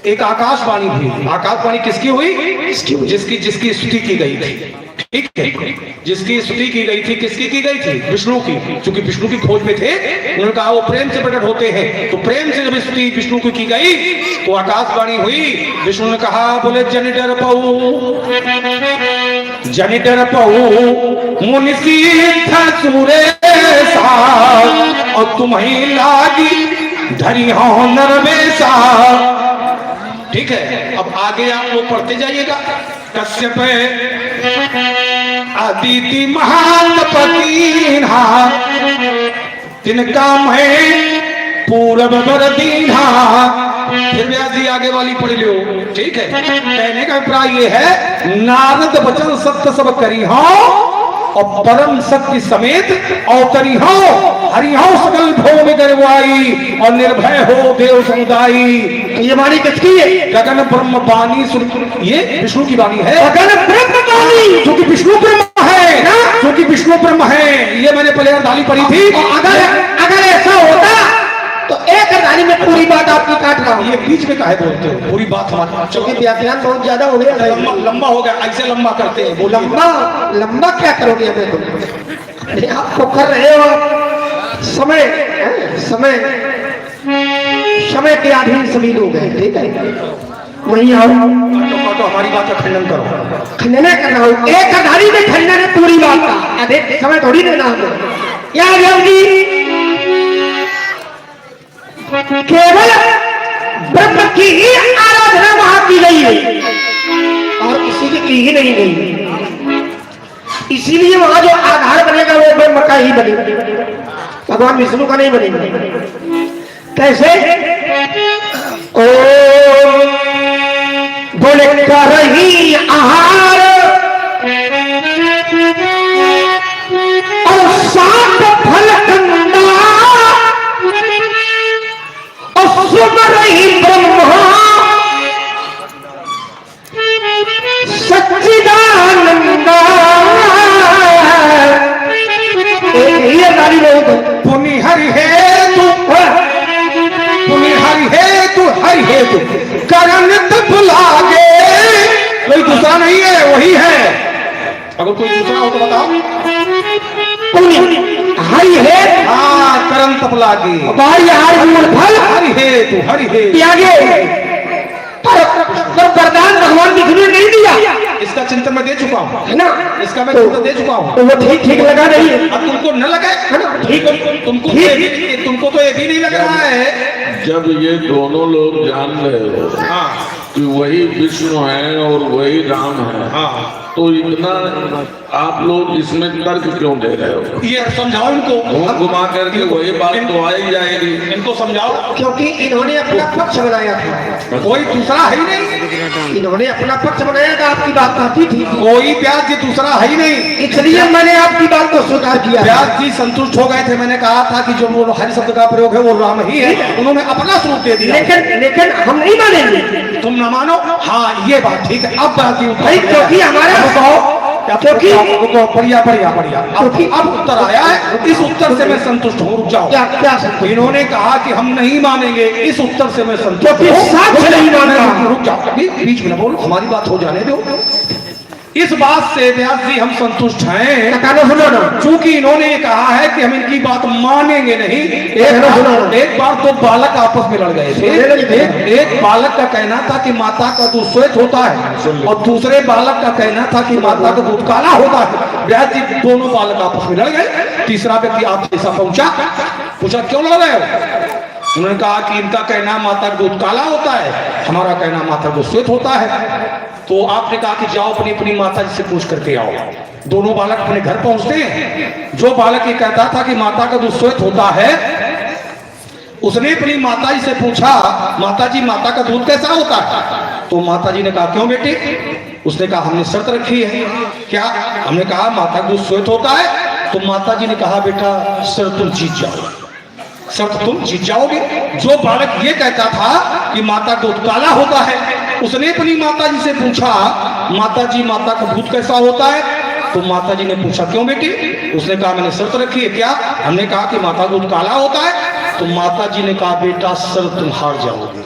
एक आकाशवाणी हुई। आकाशवाणी किसकी हुई? जिसकी जिसकी स्तुति की गई थी, ठीक है, जिसकी स्तुति की गई थी, किसकी की गई थी? विष्णु की। क्योंकि विष्णु की खोज में थे, उन्होंने कहा वो प्रेम से प्रकट होते हैं, तो प्रेम से जब स्तुति विष्णु की गई तो आकाशवाणी हुई। विष्णु ने कहा, बोले जनि डर पऊ, जनि डर पऊ मुनि सिद्ध सुरेशा, और तुम्हें लागी धरी हो नरवेशा। ठीक है, अब आगे आप लोग पढ़ते जाइएगा। कश्यप अदिति महान पतीन्हा, तिनका मैं पूरब बर दीन्हा। फिर व्यास जी आगे वाली पढ़ लो, ठीक है। कहने का अभिप्राय ये है, नारद वचन सत्य सब करी हो, और परम सत्य समेत अवतरी हो, हरि हो सकल भोग में गरवाई, और निर्भय हो देव समुदायी। ये वाणी किसकी है? गगन ब्रह्म वाणी, ये विष्णु की वाणी है। गगन ब्रह्म वाणी, जो कि विष्णु ब्रह्म है ना, जो कि विष्णु ब्रह्म है। ये मैंने पहले अर्धाली पढ़ी थी। अगर ऐसा होता तो एक अर्धाली में पूरी बात आपकी काट रहा हूँ। ये बीच में काहे बोलते हो? पूरी बात हमारी, क्योंकि व्याख्यान बहुत ज्यादा हो गया, लंबा हो गया। ऐसे लंबा करते हैं, वो लंबा क्या करोगे? हमें आपको कर रहे हो, समय समय के अधीन सभी लोग हैं, ठीक है। वही आओ तो हमारी बात का खंडन करो। खंडन करना हो, एक अर्धाली में खंडन है पूरी बात का, अधिक समय थोड़ी देना हमें। याद केवल ब्रह्म की ही आराधना वहां की गई है, और किसी की ही नहीं गई। इसीलिए वहां जो आधार बनेगा वो ब्रह्म का ही बनेगा, भगवान विष्णु का नहीं बनेगा। कैसे? ओ बोले कर ही आहार, और सात फल कंदा, रही ब्रह्म सच्चिदानंदा। पुनि हरि है तू, पुनि हरि है तू, हरि है तू, करण तप लागे। कोई दूसरा नहीं है, वही है। अगर कोई दूसरा हो तो बताओ। हरि है, हाँ, करम तप लागे। भाई फल हरि है तू, हरि है आगे। पर वरदान भगवान विष्णु ने नहीं दिया, इसका चिंतन मैं दे चुका हूँ, है ना। इसका मैं चिंतन दे चुका हूँ, तो वो ठीक लगा नहीं है। अब तुमको न लगा है ना, ठीक, तुमको तो ये भी नहीं लग रहा है। जब ये दोनों लोग जान रहे हो, हाँ, कि वही विष्णु है और वही राम है, हाँ, तो इतना आप लोग इसमें तर्क क्यों दे रहे हो? ये समझाओ इनको, घुमा करके वही बात तो आ ही जाएगी। इनको समझाओ, क्योंकि इन्होंने अपना पक्ष बनाया था, कोई दूसरा है ही नहीं। इन्होंने अपना पक्ष बनाया था, आपकी बात आती थी, कोई व्यास जी दूसरा है ही नहीं, इसलिए मैंने आपकी बात को स्वीकार किया। व्यास जी संतुष्ट हो गए थे, मैंने कहा था कि जो वो हरि शब्द का प्रयोग है वो राम ही है, उन्होंने अपना स्वरूप दे दिया। लेकिन हम नहीं मानेंगे, तुम न मानो, हाँ ये बात ठीक है। अब बात क्योंकि हमारे क्योंकि बढ़िया क्योंकि अब उत्तर आया है, इस उत्तर से मैं संतुष्ट हूँ। रुक जाओ, क्या इन्होंने कहा कि हम नहीं मानेंगे, इस उत्तर से मैं संतुष्ट हूँ। रुक जाओ, बीच में बोलो, हमारी बात हो जाने दो। इस बात से व्यास जी हम संतुष्ट हैं, चूंकि इन्होंने कहा है कि हम इनकी बात मानेंगे नहीं। एक बार तो बालक आपस में लड़ गए थे। एक बालक का कहना था कि माता का दूध श्वेत होता है, और दूसरे बालक का कहना था कि माता का दूध काला होता है। व्यास जी दोनों बालक आपस में लड़ गए। तीसरा व्यक्ति आप ऐसा पूछा क्यों लड़ रहे हो? उन्होंने कहा कि इनका कहना माता का दूध काला होता है, हमारा कहना माता का दूध श्वेत होता है। तो आपने कहा कि जाओ अपनी अपनी माता जी से पूछ करके आओ। दोनों बालक अपने घर पहुंचते हैं। जो बालक ये कहता था कि माता का दूध श्वेत होता है, उसने अपनी माता जी से पूछा, माता जी माता का दूध कैसा होता है? तो माता जी ने कहा क्यों बेटे? उसने कहा हमने शर्त रखी है। क्या? हमने कहा माता का दूध श्वेत होता है। तो माता जी ने कहा बेटा शर्त तुम जीत जाओ, शर्त तुम जीत जाओगे। जो बालक ये कहता था कि माता का दूध काला होता है, उसने अपनी माता जी से पूछा, माता जी माता का दूध कैसा होता है? तो माता जी ने पूछा क्यों बेटी? उसने कहा मैंने शर्त रखी है। क्या? हमने कहा कि माता का दूध काला होता है। तो माता जी ने कहा बेटा शर्त तुम हार जाओगे।